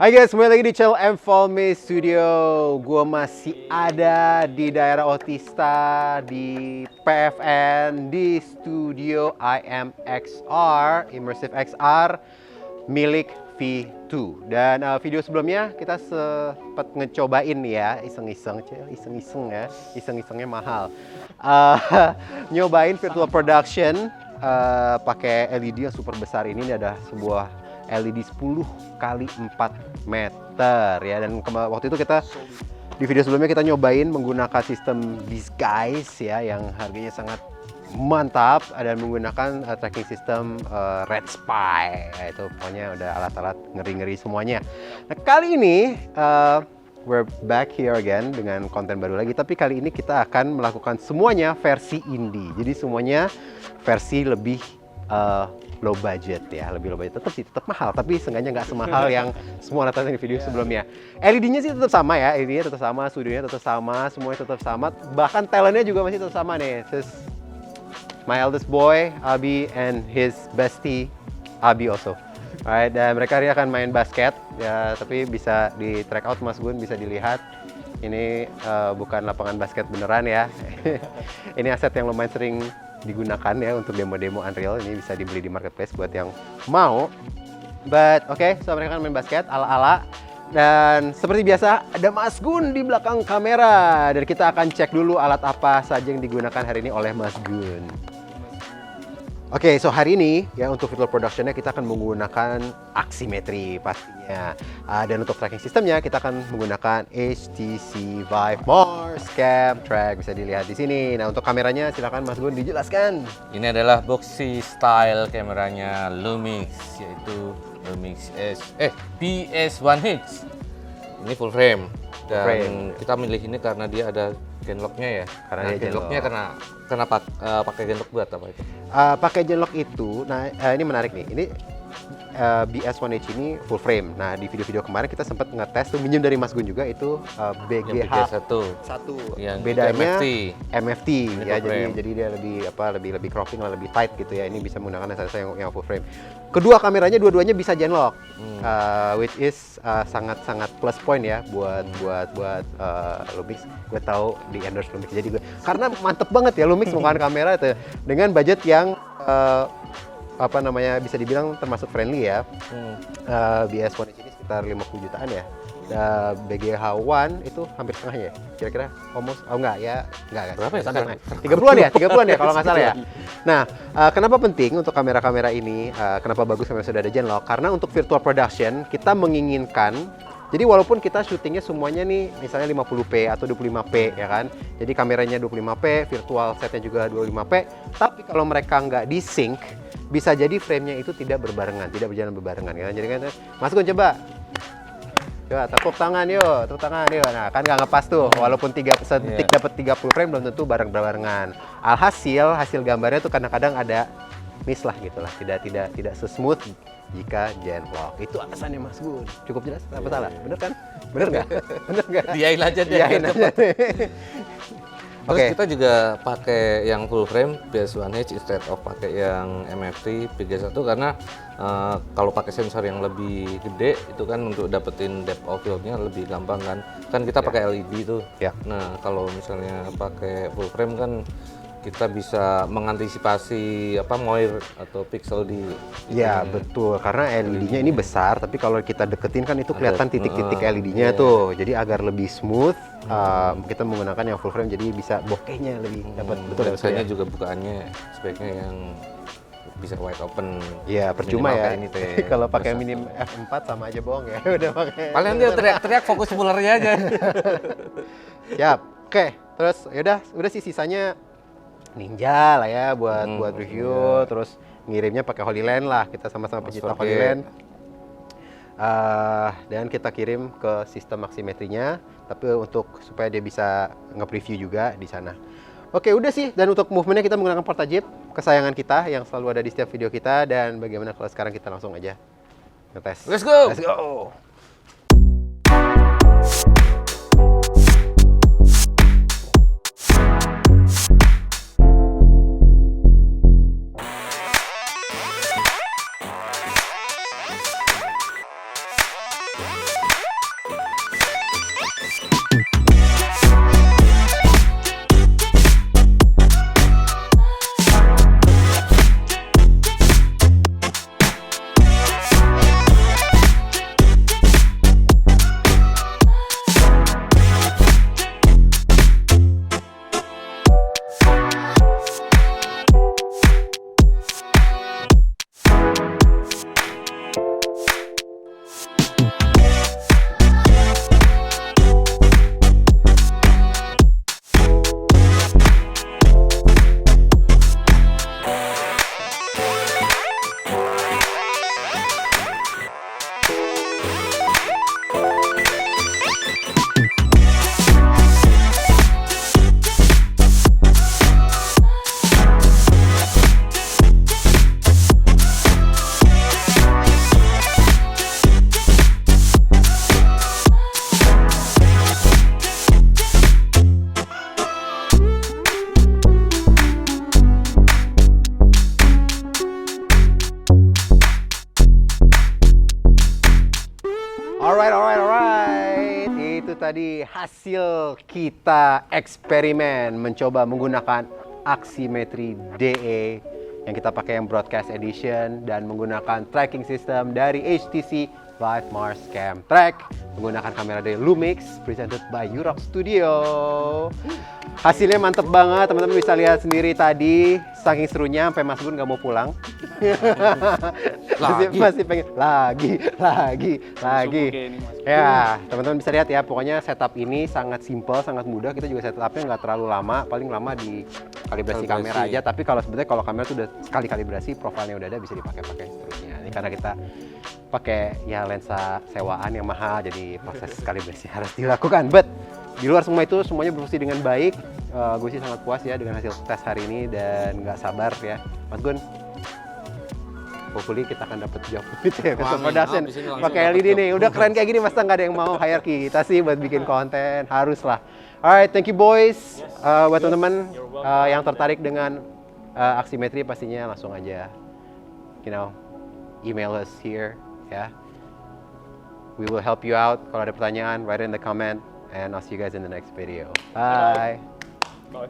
Hai guys, kembali lagi di channel M-Falme Studio. Gua masih ada di daerah Otista, di PFN, di studio IMXR, Immersive XR, milik V2. Dan video sebelumnya kita sempat ngecobain ya, iseng-iseng ya, iseng-isengnya mahal. Nyobain virtual production pakai LED yang super besar ini ada sebuah LED 10 kali 4 meter ya, dan waktu itu kita di video sebelumnya kita nyobain menggunakan sistem Disguise ya yang harganya sangat mantap dan menggunakan tracking system Red Spy ya, itu pokoknya udah alat-alat ngeri-ngeri semuanya. Nah kali ini we're back here again dengan konten baru lagi, tapi kali ini kita akan melakukan semuanya versi indie, jadi semuanya versi lebih low budget ya, lebih low budget. Tetap mahal, tapi seenggaknya nggak semahal yang semua nonton di video sebelumnya. LED-nya sih tetap sama ya, LED-nya tetap sama, studionya tetap sama, semuanya tetap sama, bahkan talentnya juga masih tetap sama nih. This is my eldest boy, Abi, and his bestie, Abi also. Alright, dan mereka hari akan main basket ya, tapi bisa di track out Mas Gun, bisa dilihat. Ini bukan lapangan basket beneran ya. Ini aset yang lumayan sering digunakan ya untuk demo-demo Unreal. Ini bisa dibeli di marketplace buat yang mau. But oke, so mereka akan main basket ala-ala. Dan seperti biasa ada Mas Gun di belakang kamera. Dan kita akan cek dulu alat apa saja yang digunakan hari ini oleh Mas Gun. Oke, so hari ini ya untuk virtual productionnya kita akan menggunakan Aximetry pastinya. Dan untuk tracking sistemnya kita akan menggunakan HTC Vive Mars Cam Track, bisa dilihat di sini. Nah untuk kameranya silakan Mas Gun dijelaskan. Ini adalah boxy style kameranya Lumix, yaitu Lumix PS1H. Ini full frame dan kita milih ini karena dia ada genlocknya ya. Karena dia genlocknya karena pakai genlock buat apa itu? Pakai genlock itu, nah ini menarik nih. Ini BS1H ini full frame. Nah di video-video kemarin kita sempat ngetes tuh, minjem dari Mas Gun juga itu BGH1. Bedanya MFT ya, jadi dia lebih cropping, lebih tight gitu ya. Ini bisa menggunakan sensor yang full frame. Kedua kameranya dua-duanya bisa genlock, which is sangat plus point ya buat Lumix. Gue tahu di endorse Lumix, jadi karena mantep banget ya Lumix menggunakan kamera itu dengan budget yang bisa dibilang termasuk friendly ya. BS1 ini sekitar 50 jutaan ya. BGH1 itu hampir setengahnya ya, kira-kira almost, enggak berapa ya sekarang? 30-an ya kalau nggak salah ya. Nah, kenapa penting untuk kamera-kamera ini, kenapa bagus kamera sudah ada genlock? Karena untuk virtual production kita menginginkan, jadi walaupun kita syutingnya semuanya nih misalnya 50p atau 25p ya kan, jadi kameranya 25p, virtual setnya juga 25p, tapi kalau mereka nggak di-sync, bisa jadi frame-nya itu tidak berbarengan, tidak berjalan berbarengan ya. Jadi kan, Mas Gun coba tepuk tangan yuk. Nah kan nggak ngepas tuh, walaupun sedetik dapat 30 frame belum tentu barengan. Alhasil hasil gambarnya tuh kadang-kadang ada miss lah gitu lah, tidak sesmooth jika genlock. Itu alasannya Mas Gun. Cukup jelas? Apa salah? Bener kan? Bener nggak? Diain aja deh. Terus kita juga pakai yang full frame PS1H instead of pakai yang MFT BG1 karena kalau pakai sensor yang lebih gede itu kan untuk dapetin depth of field-nya lebih gampang kan kita pakai LED tuh. Nah kalau misalnya pakai full frame kan kita bisa mengantisipasi moir atau pixel di betul, karena LED-nya ini besar, tapi kalau kita deketin kan itu kelihatan titik-titik LED-nya tuh, jadi agar lebih smooth kita menggunakan yang full frame, jadi bisa bokehnya lebih dapat. Betul ya. Biasanya juga bukaannya sebaiknya yang bisa wide open. Iya, percuma ya ini kalau pakai minim f4 sama aja bohong ya. Udah pakai. Paling dia teriak-teriak fokus mullernya aja. Siap. Oke, terus udah sih sisanya Ninja lah ya buat review, terus ngirimnya pakai HoloLens lah, kita sama-sama pencinta HoloLens. Dan kita kirim ke sistem Aximetry-nya, tapi supaya dia bisa nge-preview juga di sana. Oke, udah sih. Dan untuk movement-nya kita menggunakan Portagip kesayangan kita yang selalu ada di setiap video kita. Dan bagaimana kalau sekarang kita langsung aja ngetes. Let's go. tadi hasil kita eksperimen mencoba menggunakan Aximetri DE yang kita pakai yang broadcast edition dan menggunakan tracking system dari HTC Vive Mars Cam Track menggunakan kamera dari Lumix presented by Yurok Studio. Hasilnya mantep banget, teman-teman bisa lihat sendiri tadi, saking serunya sampai Mas Gun nggak mau pulang. masih pengen lagi. Ya, teman-teman bisa lihat ya, pokoknya setup ini sangat simple, sangat mudah. Kita juga setupnya nggak terlalu lama, paling lama di kalibrasi kamera aja. Tapi kalau sebenarnya kalau kamera tuh udah sekali kalibrasi, profilnya udah ada, bisa dipakai-pakai seterusnya. Ini karena kita pakai ya lensa sewaan yang mahal, jadi proses kalibrasi harus dilakukan. But di luar semua itu semuanya berfungsi dengan baik. Gue sih sangat puas ya dengan hasil tes hari ini dan nggak sabar ya, Mas Gun. Hopefully kita akan dapat job gitu ya, besok production pakai LED nih. Udah keren kayak gini, masa nggak ada yang mau hire kita sih buat bikin konten? Harus lah. Alright, thank you boys. Buat teman-teman yang tertarik dengan Aximetri pastinya langsung aja, email us here ya. We will help you out. Kalau ada pertanyaan, write in the comment, and I'll see you guys in the next video. Bye. Bye.